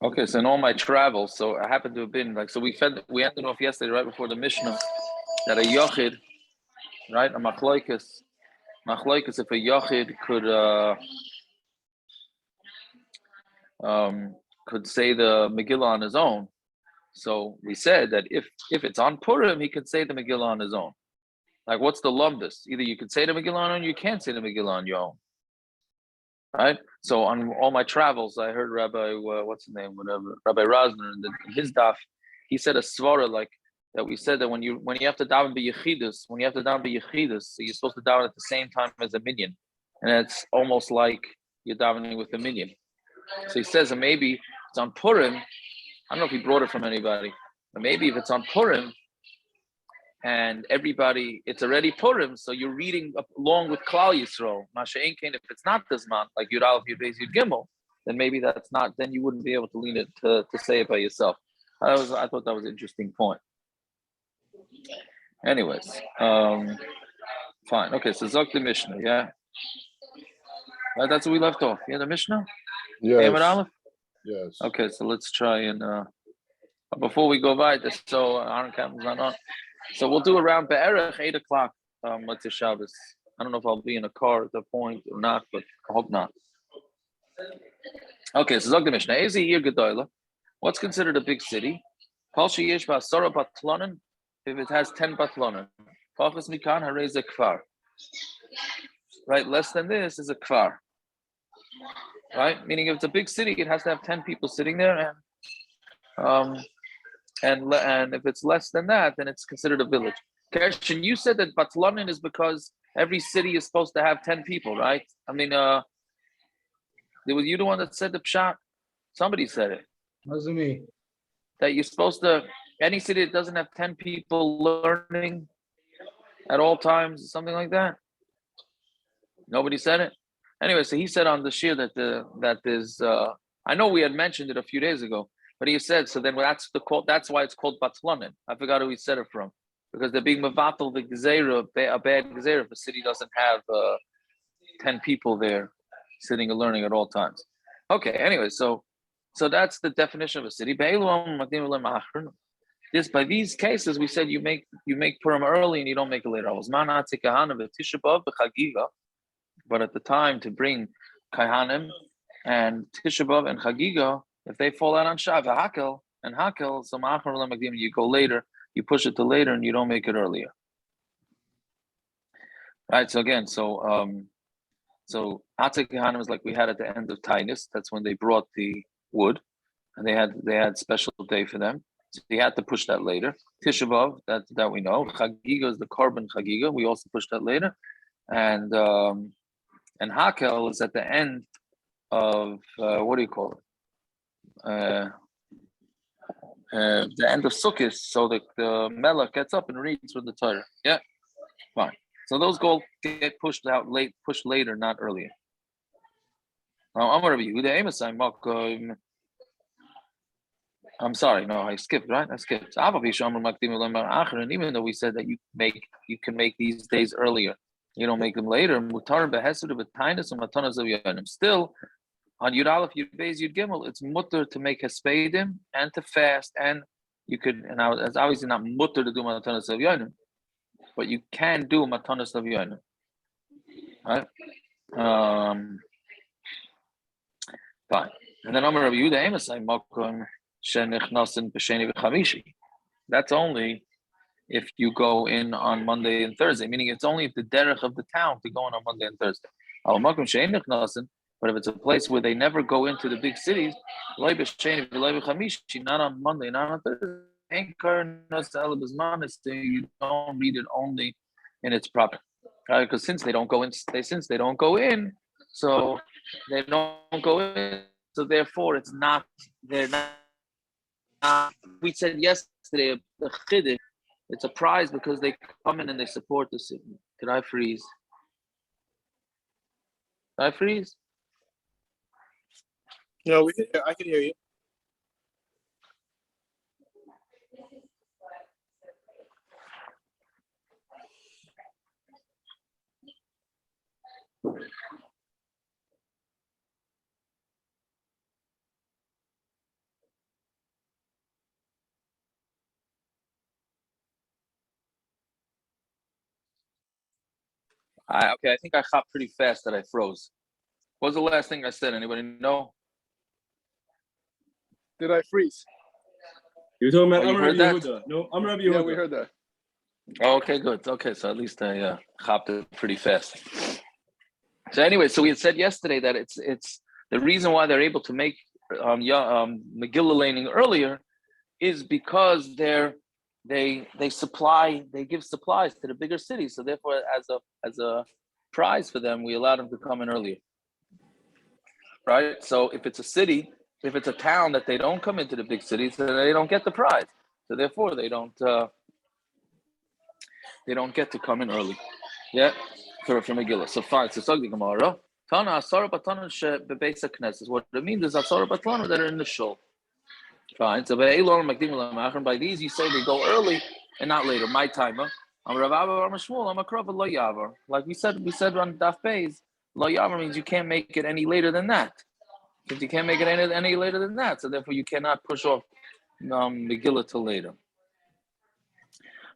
Okay, so in all my travels, so I happened to have been we ended off yesterday right before the Mishna that a yochid, right, a machlokes if a yochid could say the Megillah on his own. So we said that if it's on Purim, he could say the Megillah on his own. Like, what's the lumdus? Either you could say the Megillah on your own, you can't say the Megillah on your own. Right? So on all my travels, I heard Rabbi, what's his name, whatever, Rabbi Rosner, in his daf, he said a svara like that. We said that when you have to daven b'yechidus, so you're supposed to daven at the same time as a minyan, and it's almost like you're davening with a minyan. So he says that maybe it's on Purim. I don't know if he brought it from anybody, but maybe if it's on Purim and everybody, it's already Purim, so you're reading along with Klal Yisrael. Masha'en Kain, if it's not this month, like Yud Aleph, Yud Beis, Yud Gimel, then maybe that's not. Then you wouldn't be able to lean it to say it by yourself. I thought that was an interesting point. Anyways, fine. Okay, so Zok the Mishnah, yeah. That's where we left off. Yeah, the Mishnah. Yes. Yes. Okay, so let's try and before we go by this, so Aaron Campbell's not on. So we'll do around Be'erech 8 o'clock. Let's say Shabbos. I don't know if I'll be in a car at that point or not, but I hope not. Okay, so Zog the Mishnah. Ezi Yir Gedoyla. What's considered a big city? Kol sheyesh ba'asara batlonen. If it has 10 batlonen. Pachas mikan harei ze kfar. Right, less than this is a kfar. Right, meaning if it's a big city, it has to have 10 people sitting there, and if it's less than that, then it's considered a village. Kershin, you said that batlonen is because every city is supposed to have 10 people, right? I mean, was you the one that said the pshat? Somebody said it. Wasn't me. That you're supposed to, any city that doesn't have 10 people learning at all times, something like that. Nobody said it. Anyway, so he said on the shir that there's. I know we had mentioned it a few days ago, but he said so. Then that's why it's called batlonen. I forgot who he said it from, because they're being mevatel the gezerah, a bad gezerah if a city doesn't have 10 people there sitting and learning at all times. Okay. Anyway, so that's the definition of a city. This by these cases we said you make Purim early and you don't make it later. Tisha Bav chagigah. But at the time to bring Kaihanim and Tisha Bav and chagigah, if they fall out on Shav, hakhel, so you go later, you push it to later, and you don't make it earlier. Right. So again, so Atzek Kaihanim is like we had at the end of Tainus. That's when they brought the wood, and they had special day for them. So you had to push that later. Tisha Bav, that we know. Chagigah is the korban chagigah. We also push that later, and hakhel is at the end of what do you call it? The end of Sukkot, so the Melech gets up and reads from the Torah. Yeah, fine. So those get pushed later, not earlier. Now I'm sorry, no, I skipped, right? I skipped. And even though we said that you can make these days earlier, you don't make them later. Still, on Yud Aleph, Yud Beis, Yud Gimel, it's mutter to make hespedem and to fast, and you could. And now it's obviously not mutter to do matanos levyonim, but you can do matanos levyonim, right? Fine. And then Amar Rabbi Yehuda Emasai Makom Shenichnasin B'Sheni V'Chamishi. That's only if you go in on Monday and Thursday, meaning it's only if the derech of the town to go in on Monday and Thursday. But if it's a place where they never go into the big cities, not on Monday, not on Thursday, you don't read it only in its proper. Right? Because since they don't go in, so they don't go in, so therefore it's not. They're not. We said yesterday the chiddush. It's a prize because they come in and they support the city. Did I freeze? Did I freeze? No, I can hear you. Okay, I think I hopped pretty fast that I froze. What was the last thing I said? Anybody know? Did I freeze? You're talking about Oh, you I'm heard Rabbi that? Yehuda. No, I'm Rabbi Yeah, Yehuda. we heard that. Oh, okay, good. Okay, so at least I hopped it pretty fast. So anyway, so we had said yesterday that it's the reason why they're able to make Megillah laning earlier is because they give supplies to the bigger cities. So therefore, as a prize for them, we allow them to come in earlier. Right? So if it's a city, if it's a town that they don't come into the big cities, then they don't get the prize. So therefore, they don't get to come in early. Yeah, for Megillah. So fine. So the Gemara. Tana asara batana bebeis hakneses. What it means is asara batana that are in the shul. Fine. So by these you say they go early and not later. My timer. I'm Rav Abba, I'm a Shmuel, I'm a Krav, lo yavar. Like we said on Daf Beis, lo yavar means you can't make it any later than that. If you can't make it any later than that, so therefore you cannot push off Megillah till later.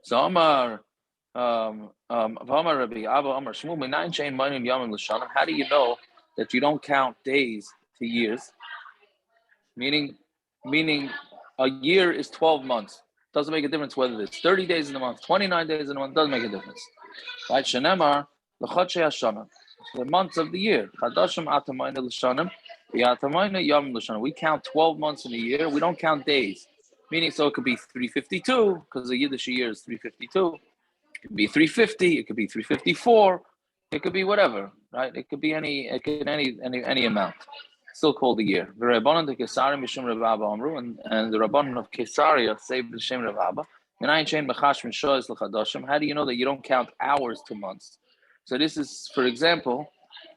So Amar Rebbi, Abba Amar Shmuel, Menayin Shein Ma'anim Yamim L'Shanim. How do you know that you don't count days to years? Meaning a year is 12 months. Doesn't make a difference whether it's 30 days in a month, 29 days in a month, doesn't make a difference. Right? Shenemar, L'Chodshei HaShana, the months of the year. Chadashim Atamayna L'Shanim, V'Atamayna Yamim L'Shanim. We count 12 months in a year. We don't count days. Meaning, so it could be 352, because the Yiddish year is 352. It could be 350. It could be 354. It could be whatever, right? It could be any amount. Still called a year. The Rabbanan of Kesaria Mishum Rav Abba Amru, and the Rabbanan of Kesaria say B'Shem Rav Abba. How do you know that you don't count hours to months? So this is, for example,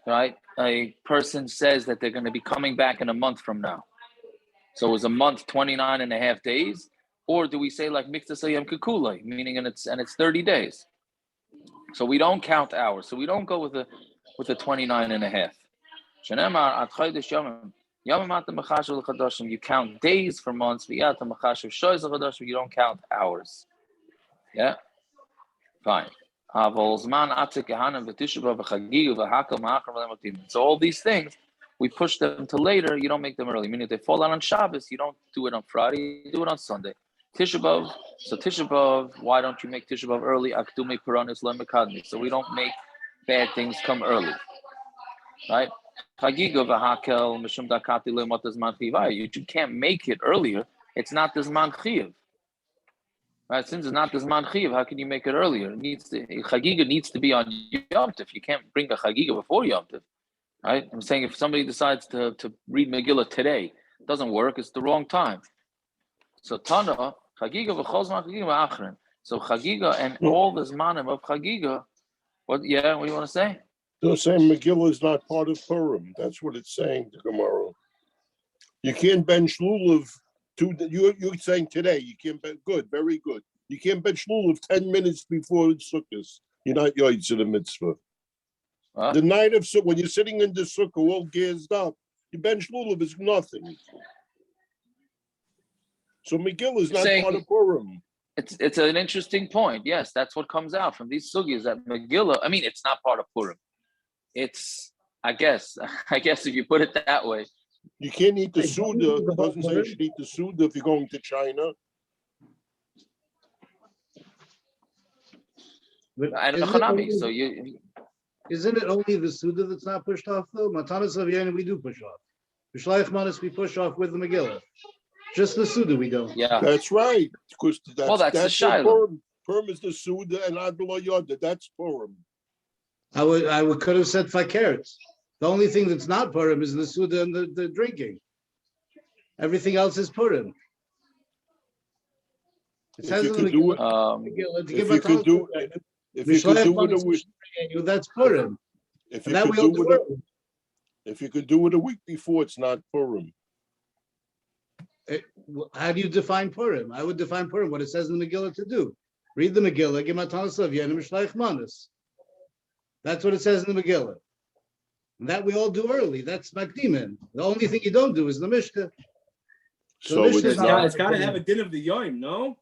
right? A person says that they're going to be coming back in a month from now. So is a month 29 and a half days? Or do we say like Mikta Sayam Kikule, meaning and it's 30 days? So we don't count hours. So we don't go with the 29 and a half. You count days for months. You don't count hours. Yeah, fine. So all these things, we push them to later. You don't make them early. Meaning if they fall out on Shabbos, you don't do it on Friday. You do it on Sunday. Tisha Bav. So Tisha Bav, why don't you make Tisha Bav early? So we don't make bad things come early. Right? Chagigah hakhel mishum dakati le'matas man chiyuv. You can't make it earlier. It's not this man chiyuv. Right? Since it's not this man chiyuv, how can you make it earlier? Chagigah needs to be on Yom Tov. You can't bring a chagigah before Yom Tov. Right? I'm saying if somebody decides to read Megillah today, it doesn't work. It's the wrong time. So Tana chagigah v'chol zman chagigah v'achrin. So chagigah and all the zmanim of chagigah. What do you want to say? They're saying Megillah is not part of Purim. That's what it's saying to Gemara. You can't bench lulav. You're saying today you can't bench. Good, very good. You can't bench lulav 10 minutes before it's Sukkot. You're not yoitz in the mitzvah. Huh? The night of Sukkot, when you're sitting in the Sukkah all gazzed up, you bench lulav is nothing. So Megillah is not part of Purim. It's an interesting point. Yes, that's what comes out from these sugyas that Megillah. I mean, it's not part of Purim. It's, I guess if you put it that way. You can't eat the Suda. It doesn't say you should eat the Suda if you're going to China. So isn't it only the Suda that's not pushed off though? Matanos levyonim we do push off. B'shlayich manos we push off with the Megillah. Just the Suda we don't. Yeah, that's right. Because that's the Shiloh. Purim is the Suda and Ad B'lo Yoda. That's Purim. I could have said fakert. The only thing that's not Purim is the Suda and the drinking. Everything else is Purim. It says if you could do it a week, that's Purim. If you could do it a week before, it's not Purim. How do you define Purim? I would define Purim what it says in the Megillah to do. Read the Megillah, give matanos levyonim shleich manos. That's what it says in the Megillah. And that we all do early. That's makdimin. The only thing you don't do is the Mishna. So it's got to have a din of the yoim, no?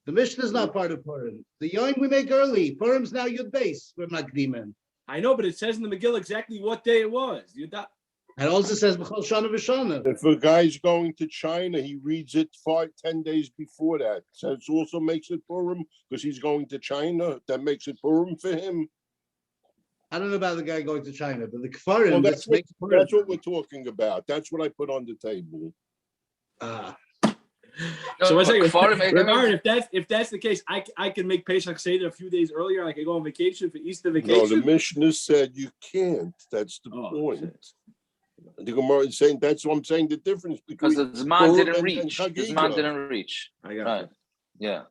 The Mishna is not part of Purim. The yoim we make early. Purim's now your base. We're makdimin. I know, but it says in the Megillah exactly what day it was. You got. It also says B'chol Shana V'Shana. If a guy's going to China, he reads it 10 days before that. So it also makes it Purim because he's going to China. That makes it Purim for him. I don't know about the guy going to China, but the Kfarim. Well, that's what we're talking about. That's what I put on the table. So one second, Aaron, if that's the case, I can make Pesach Seder a few days earlier. I can go on vacation for Easter vacation. No, the Mishna said you can't. That's the point. Shit. The Gemara is saying that's what I'm saying. The difference because the Zman didn't reach. The Zman didn't reach. I got right. It. Yeah.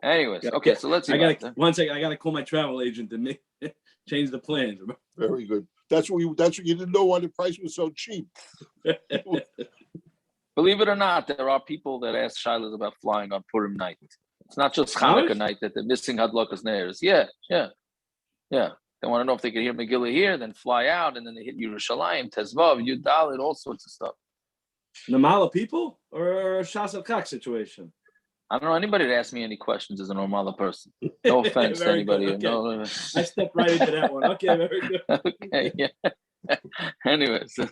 Anyways, okay. So let's see. One second. I got to call my travel agent to change the plans. Very good. That's what you didn't know why the price was so cheap. Believe it or not, there are people that ask shilas about flying on Purim night. It's not just Hanukkah night that they're missing Hadlakas Neiros. Yeah. They want to know if they can hear Megillah here, then fly out, and then they hit Yerushalayim, Tezvav, Yudal, all sorts of stuff. Normala people or Shas al-Kak situation? I don't know anybody that asks me any questions as a normal person. No offense to anybody. Okay. No. I stepped right into that one. Okay, very good. Okay, yeah. Anyway, so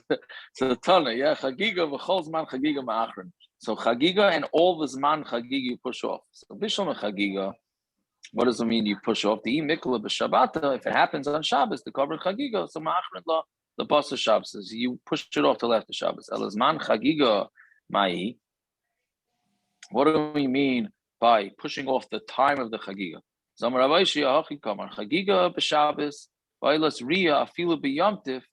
Tana, yeah, chagigah v'chol zman chagigah ma'achron. So chagigah and all the zman chagigah you push off. So bishlam chagigah, what does it mean you push off? The megilah b'Shabbata, if it happens on Shabbos, the cover chagigah. So ma'achron la the boss of Shabbos says you push it off till after Shabbos. El zman chagigah ma'i. What do we mean by pushing off the time of the chagigah? Zamar Avaishia hachi kamar chagigah b'Shabbos v'ailas riya afilu b'yamtiv.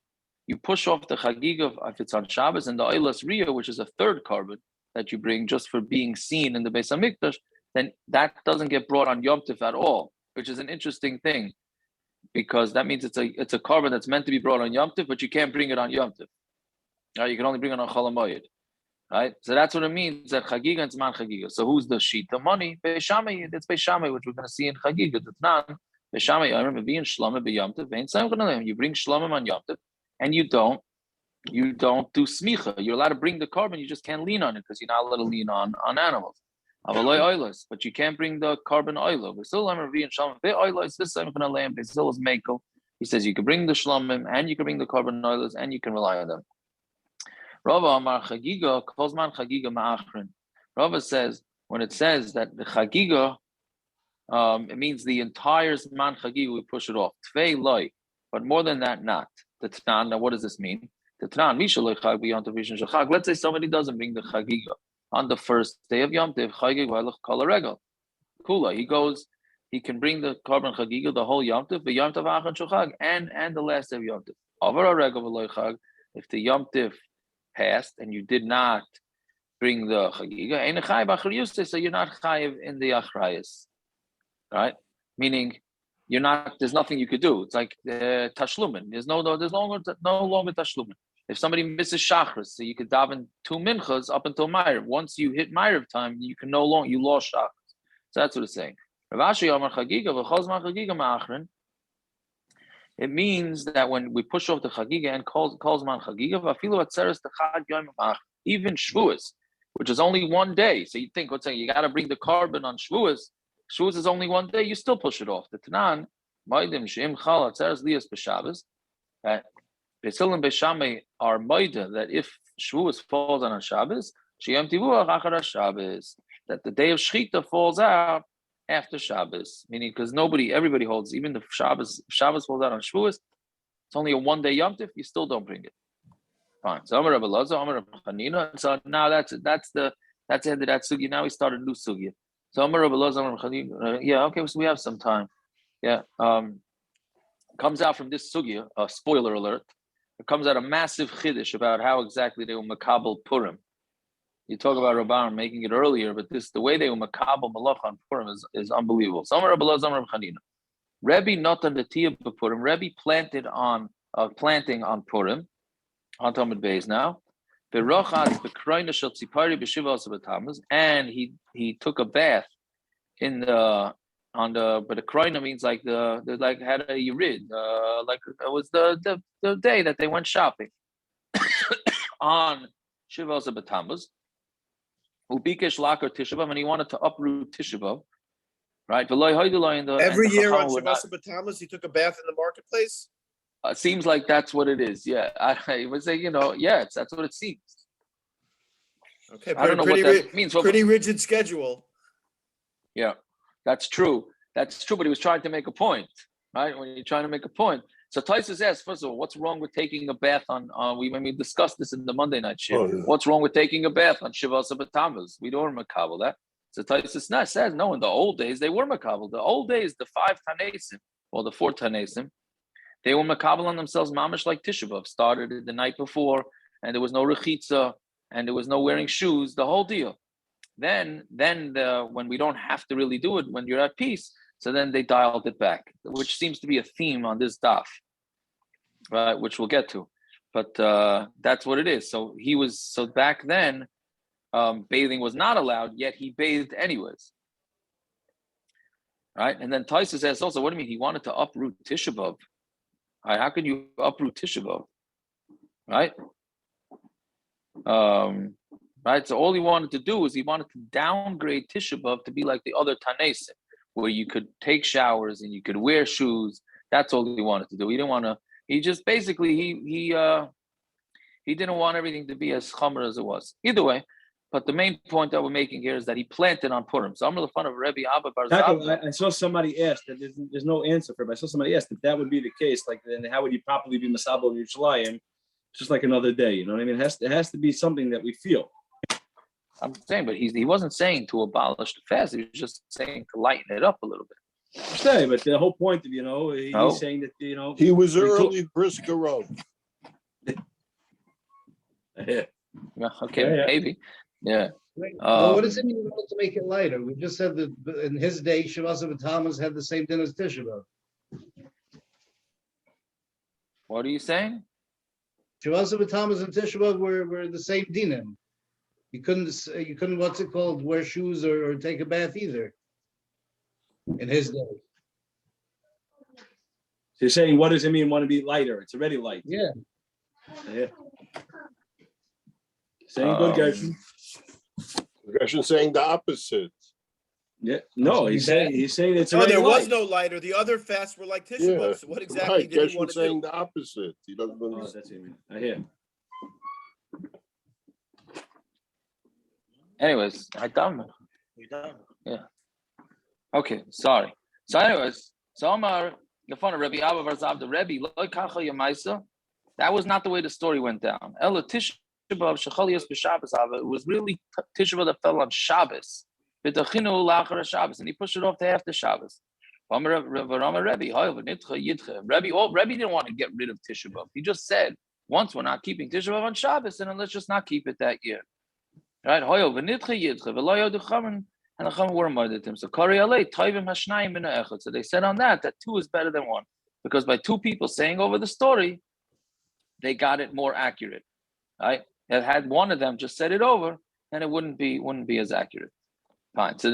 You push off the chagigah if it's on Shabbos, and the ailas riya, which is a third carbon that you bring just for being seen in the Beis Hamikdash, then that doesn't get brought on Yom Tov at all, which is an interesting thing, because that means it's a carbon that's meant to be brought on Yom Tov, but you can't bring it on Yom Tov. Right? You can only bring it on Chol HaMoed. Right? So that's what it means that chagigah and zman chagigah. So who's the sheet? The money, Beis Shammai, it's Beis Shammai, which we're going to see in chagigah. It's not Beis Shammai. I remember being shlomim b'Yom Tov. You bring shlomim on Yom Tov, and you don't do smicha. You're allowed to bring the carbon, you just can't lean on it because you're not allowed to lean on animals. But you can't bring the carbon oil. He says you can bring the shlomim and you can bring the carbon oilers and you can rely on them. Rava Amar chagigah kozman chagigah ma'achrin. Rava says when it says that the chagigah, it means the entire zman chagigah we push it off. Tvei loy, but more than that, not. The Tanan, now what does this mean? The Tanan, let's say somebody doesn't bring the chagigah on the first day of Yom Tov, Kula. He can bring the carbon chagigah the whole Yom Tov, and the last day of Yom Tov. If the Yom Tov passed and you did not bring the chagigah, so you're not chayiv in the achrayas, right? Meaning, there's nothing you could do. It's like tashlumin. There's no longer tashlumin. If somebody misses shachris, so you could daven 2 minchas up until Ma'ariv. Once you hit Ma'ariv time, you lost shachris. So that's what it's saying. It means that when we push off the chagigah and calls man chagigah, even Shavuos, which is only 1 day. So you think, you got to bring the carbon on Shavuos. Shavuos is only 1 day, you still push it off. The Tanan, Maidim Shem Chal Atzeres Lias B'Shabbos, that Beis Hillel and Beis Shammai are Maida that if Shavuos falls on a Shabbos, Sheyom Tivuach Achar Shabbos, that the day of Shechita falls out after Shabbos, meaning because everybody holds, even if Shabbos falls out on Shavuos, it's only a 1 day Yom Tov, you still don't bring it. Fine. So Amar Rabbi Elazar, Amar Rabbi Chanina. So now that's the end of that sugya. Now we start a new sugya. So Amar Rabbi Elazar, Amar Rabbi Chanina. Yeah, okay, so we have some time. Yeah. Comes out from this sugya, spoiler alert, it comes out a massive chiddush about how exactly they were makabel Purim. You talk about Rabban making it earlier, but the way they were makabel malach on Purim is unbelievable. So Amar Rabbi Elazar, Amar Rabbi Chanina. Rebbi not on the Tiyah Purim. Rebbi planting on Purim. On Talmud Beis now, and he took a bath in the but the kroina means like the had a yurid, like it was the day that they went shopping on Shivos of Tammuz. Ubikesh lakar Tisha Bav, and he wanted to uproot Tisha Bav. right? Every year on Shabbos Tammuz, he took a bath in the marketplace. Seems like that's what it is. Yeah, I would say, that's what it seems. Okay, I don't know what that means. Pretty rigid schedule. Yeah, that's true. That's true. But he was trying to make a point, right? When you're trying to make a point. So Taisus asks, first of all, what's wrong with taking a bath on? When we discussed this in the Monday night shift. What's wrong with taking a bath on Shavuos Tammuz? We don't makabel that. So Taisus says, no. In the old days, they were makabel. The old days, the 5 tanesim or the 4 tanesim, they were makabel on themselves, mamish like Tisha Bav. Started the night before, and there was no rechitza, and there was no wearing shoes. The whole deal. Then when we don't have to really do it, when you're at peace, so then they dialed it back, which seems to be a theme on this daf, right? Which we'll get to, but that's what it is. So back then, bathing was not allowed, yet he bathed anyways, right? And then Taisa says also, what do you mean? He wanted to uproot Tisha Bav. Right? How can you uproot Tisha Bav, right? Right. So all he wanted to do is he wanted to downgrade Tisha Bav to be like the other Tanesim, where you could take showers and you could wear shoes. That's all he wanted to do. He didn't want to. He just basically he didn't want everything to be as chomer as it was. Either way, but the main point that we're making here is that he planted on Purim. So I'm in the fun of Rebbi Abba Bar Zava. I saw somebody ask that there's no answer for it. But I saw somebody ask if that would be the case. Like, then how would he properly be Masabo Yerushalayim? Just like another day, you know what I mean? It has to be something that we feel. I'm saying, but he wasn't saying to abolish the fast. He was just saying to lighten it up a little bit. Say, but the whole point of he's saying that he was early brisker of. Yeah. Okay, maybe. Yeah. What does it mean to make it lighter? We just said that in his day, Shavuos Tammuz had the same din as Tisha Bav. What are you saying? Shavuos Tammuz and Tisha Bav were the same dinim. You couldn't what's it called, wear shoes or take a bath either in his day. So you're saying, what does it mean want to be lighter? It's already light. Yeah. Saying good, Gershon. Gershon saying the opposite. Yeah. No, he's saying it's no, already there light. was no lighter. The other fasts were like Tisha Bav. So what exactly did he want to do? saying the opposite. He doesn't understand. That's it. I hear. Anyways, I done. Yeah. Okay, sorry. So anyways, Omar, the fun of Rebbi Abba Barzav, the Rebbi, that was not the way the story went down. Ella Tisha Bav Shechalias b'Shabbos Abba. It was really Tisha Bav that fell on Shabbos. B'Tachinu la'achar Shabbos, and he pushed it off to after Shabbos. Rebbi didn't want to get rid of Tisha Bav. He just said, once we're not keeping Tisha Bav on Shabbos, then let's just not keep it that year. Right? And the Chachamim were murdered him. So so they said on that 2 is better than 1. Because by 2 people saying over the story, they got it more accurate. Right? If had one of them just said it over, then it wouldn't be as accurate. Fine. So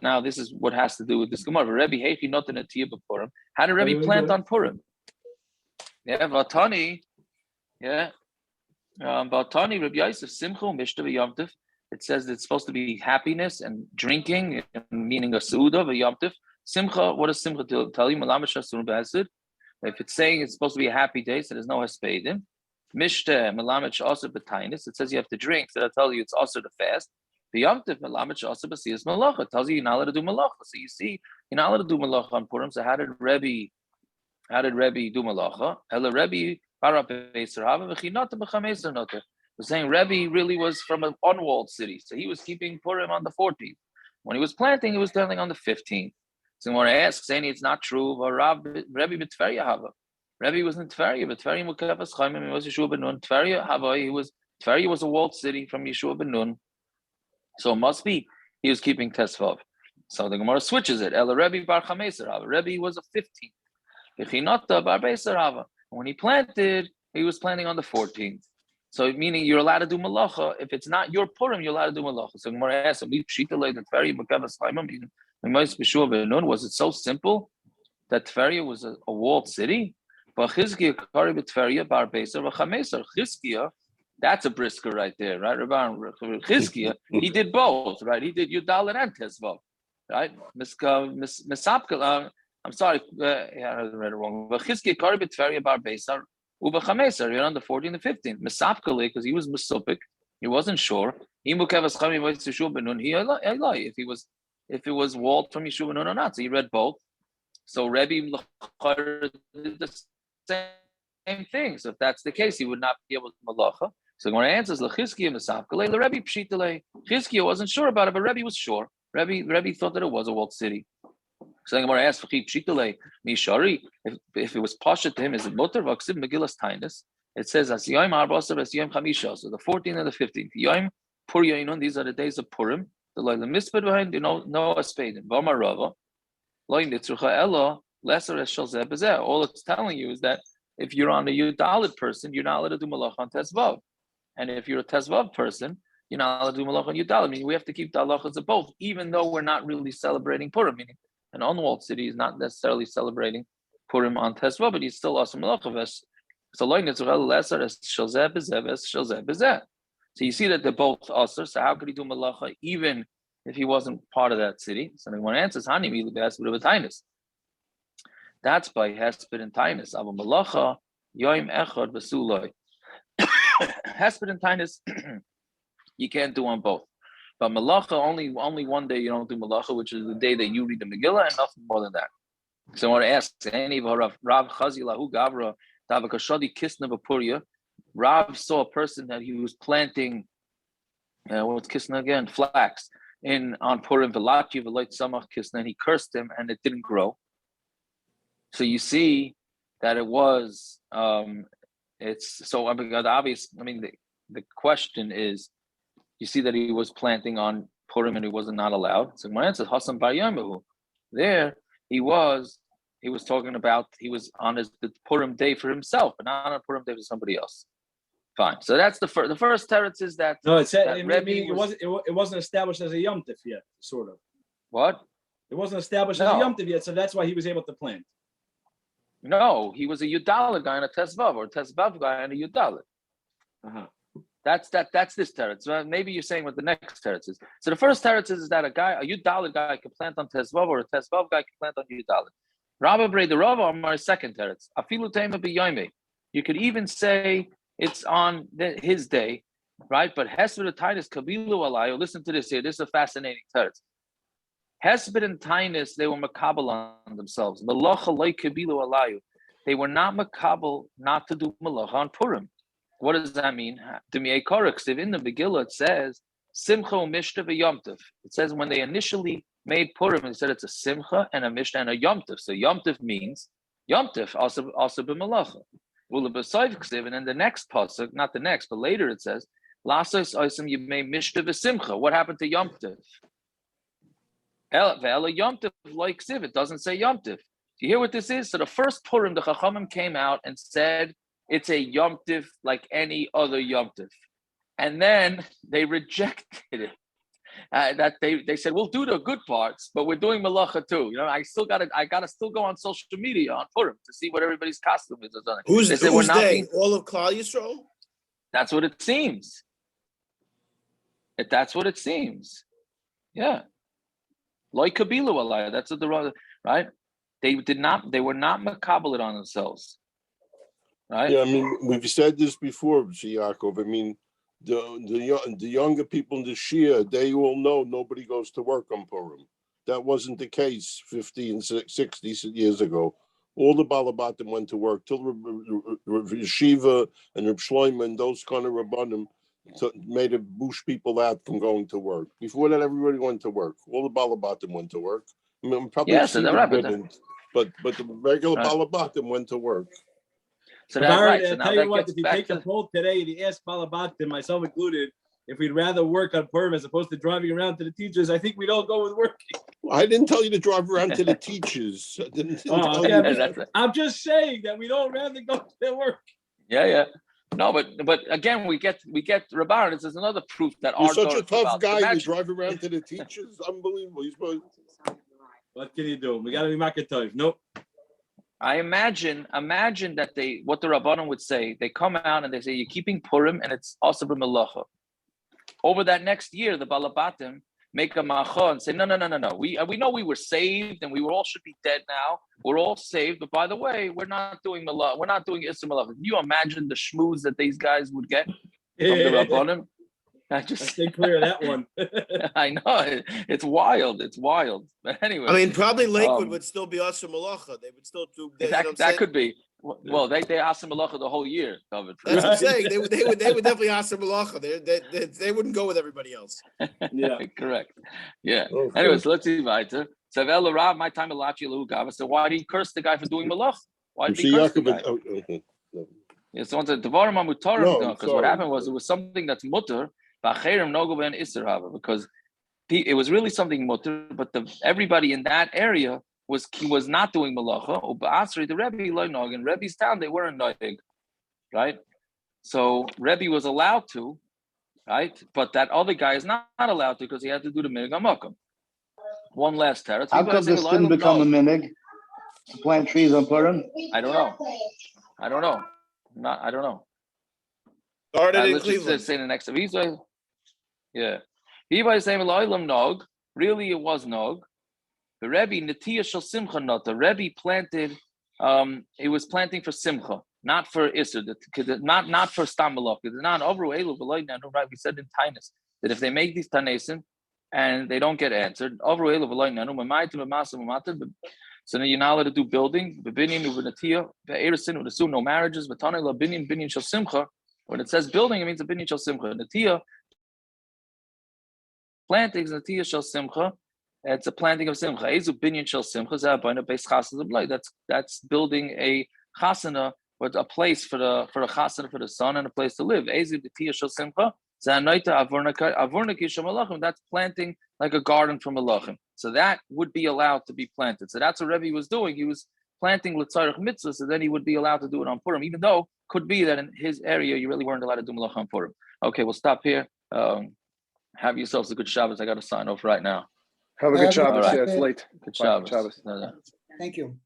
now this is what has to do with this Gemara. Rebbi Heichi not in a Purim. How did Rebbi plant on Purim? Yeah, Vatani. Yeah. Vatani Rebbi Yosef Simcha Mishna v'Yom. It says it's supposed to be happiness and drinking, meaning a Seudah v'Yom Tov. Simcha, what does Simcha tell you? If it's saying it's supposed to be a happy day, so there's no hespedem. Mishna melamed she'aser b'tainis. It says you have to drink, so that'll tell you it's also to fast. V'Yom Tov melamed she'aser b'siyas malacha. It tells you you're not allowed to do malacha. So you see, you're not allowed to do malacha on Purim. So how did Rebbi do malacha? Ela Rebbi para beisar hava v'chinata b'chameser noter. We're saying Rebbi really was from an unwalled city. So he was keeping Purim on the 14th. When he was planting, he was planting on the 15th. So when I ask, saying it's not true, Rebbi b'Teveria hava. Rebbi was in Teveria, but Teveria mukafas chaimim, he was Yeshua ben Nun. Teveria hava, Teveria was a walled city from Yeshua ben Nun. So it must be he was keeping Tesvav. So the Gemara switches it. El Rebbi bar chameser hava. Rebbi was a 15th. V'chinata bar beisar hava. When he planted, he was planting on the 14th. So meaning you're allowed to do malacha. If it's not your Purim, you're allowed to do malacha. So Gemara asks him, was it so simple that Teveria was a walled city? But Chizkiah, that's a brisker right there, right? Chizkiah, he did both, right? He did Yudal and Tesvav. right? Misapkel. I'm sorry, I read it wrong. V'chizki kari b'Teveria bar beisar uva chameser. You're on the 14th and 15th. Misapkel because he was misupik. He wasn't sure. If it was walled from Yeshua Nun or not. So he read both. So Rebbi did the same thing. So if that's the case, he would not be able to malacha. So when I answers Lechizkiya Misapkele, the Rebbi pshitele. Chizkiya wasn't sure about it, but Rebbi was sure. Rebbi thought that it was a walled city. So I'm going to ask pshitele mishari. If it was pasha to him, is it mutar v'aksiv megillas tainis? It says as yom arbasar as yom chamisha. So the 14th and the 15th. Yom Pur Yainun. These are the days of Purim. The misped behind no hespedem. V'amar Rava. All it's telling you is that if you're on a Yudalit person, you're not allowed to do malach on Tesvav. And if you're a Tesvav person, you're not allowed to do malach on Yudalit. Meaning we have to keep the halachas of both, even though we're not really celebrating Purim. Meaning an unwalled city is not necessarily celebrating Purim on Tesvav, but he's still also malach of us. So you see that they're both usher. So how could he do malacha even if he wasn't part of that city? So the one answers, Hani hespedem tainis. That's by hespedem tainis. Ava malacha yoim echad v'suloi. Hespedem tainis, you can't do on both. But malacha, only one day you don't do malacha, which is the day that you read the Megillah, and nothing more than that. So I want to ask, any Rav Chazilahu Gavra Davakashadi Kisna Vapuria. Rav saw a person that he was planting, what's Kisna again? Flax on Purim Velati Veloit Samach Kisna, and he cursed him, and it didn't grow. So you see that it was. It's so obvious. I mean, the question is, you see that he was planting on Purim and he was not allowed. So my answer is Hasan Bar Yamahu. There he was talking about he was on the Purim day for himself, but not on a Purim day for somebody else. Fine. So that's the first teretz is that no, it said it wasn't established as a Yom Tif yet, sort of. What? It wasn't established as a Yom Tif yet, so that's why he was able to plant. No, he was a Yudalit guy and a Tesvav, or a Tesvav guy and a Yudalit. That's this teretz. So maybe you're saying what the next teretz is. So the first teretz is that a Yudalit guy can plant on Tesvav, or a Tesvav guy can plant on Yudalit. Rabba Brei the Rava Amar second teretz. Afilu Tema B'Yomi. You could even say it's on his day, right? But hespedem tainis kabilu alayu. Listen to this here. This is a fascinating teretz. Hespedem tainis, they were makabel on themselves. Malacha loy kabilu alayu. They were not makabel not to do malacha on Purim. What does that mean? In the Megillah it says simcha mishta v'yomtiv. It says when they initially made Purim, it said it's a simcha and a mishta and a yomtiv. So yomtiv means yomtiv also b'malacha. And then the next pasuk, not the next, but later it says, "Lasos oisim yimei mishta v'simcha." What happened to Yom Tov? Ve'ela Yom Tov like siv. It doesn't say Yom Tov. Do you hear what this is? So the first Purim, the Chachamim came out and said it's a Yom Tov like any other Yom Tov, and then they rejected it. That they said we'll do the good parts, but we're doing malacha too. You know, I gotta still go on social media on Purim to see what everybody's costume is or something. Who's they all of Klal Yisrael? That's what it seems. That's what it seems. Yeah. Like Kabilu alaya. That's what right. They were not makabel on themselves. Right. Yeah, I mean, we've said this before, Yaakov. I mean, the younger people in the Shia, they all know nobody goes to work on Purim. That wasn't the case 50 and 60 years ago. All the Balabatim went to work till Yeshiva and Reb Shlomo and those kind of Rabbanim made a bush people out from going to work. Before that, everybody went to work. All the Balabatim went to work. I mean, probably so didn't, but the regular Balabatim went to work. So that's right. So I'll tell you what, if you take the poll today and you ask Balabatim, myself included, if we'd rather work on Purim as opposed to driving around to the teachers, I think we'd all go with working. I didn't tell you to drive around to the teachers. I'm just saying that we don't rather go to their work. Yeah. No, but again, we get Rabban. This is another proof that you're such a tough guy. You drive around to the teachers. Unbelievable. What can you do? We got to be makatov. Nope. I imagine that what the Rabbanon would say, they come out and they say, you're keeping Purim and it's also b'melacha. Over that next year, the Balabatim, make a macha and say, no. We know we were saved and we all should be dead now. We're all saved, but by the way, we're not doing malah. We're not doing isser malah. Can you imagine the shmooze that these guys would get from the rabbanim? I stay clear of that one. I know it's wild. It's wild. But anyway, I mean, probably Lakewood would still be Asher Malacha. They would still do that could be. Well, they asked him malacha the whole year, David. That's what I'm saying. They would definitely Asher Malacha. They wouldn't go with everybody else. Yeah, correct. Yeah. Okay. Anyway, so let's see weiter. So my time So why did he curse the guy for doing malach? Why did he curse the guy? Yeah, so because what happened was it was something that's mutter, because it was really something mutter, but everybody in that area was not doing malacha. The Rebbi in Rebbi's town they weren't noig, right? So Rebbi was allowed to, right? But that other guy is not allowed to because he had to do the minig amakom. One last teretz. How come this didn't become a minig to plant trees on Purim? I don't know. I don't know. Started in Let's Cleveland. just say the next of yeah. He by saying nog. Really, it was nog. The Rebbi Netiya Shel Simcha not. The Rebbi planted. It was planting for Simcha, not for Isser. Not for Stam Malach. It's not over Elu V'Loy Nanu. Right? We said in Tainus that if they make these Tanesim and they don't get answered, over Elu V'Loy Nanu. So then you're not allowed to do building. No marriages. When it says building, it means a binyan shel simcha. Netiya, plantings, netiya shel simcha. It's a planting of simcha. Ezu binyan shel simcha. That's building a chasana, but a place for a chasana for the son and a place to live. Ezu netiya shel simcha. That's planting like a garden for malachim. So that would be allowed to be planted. So that's what Rebbi was doing. He was planting l'tzarech mitzvah, so then he would be allowed to do it on Purim, even though could be that in his area you really weren't allowed to do malach on Purim. Okay, we'll stop here. Have yourselves a good Shabbos. I got to sign off right now. Have a good Shabbos. All right. Yeah, it's late. Good Bye. Shabbos. Shabbos. Thank you.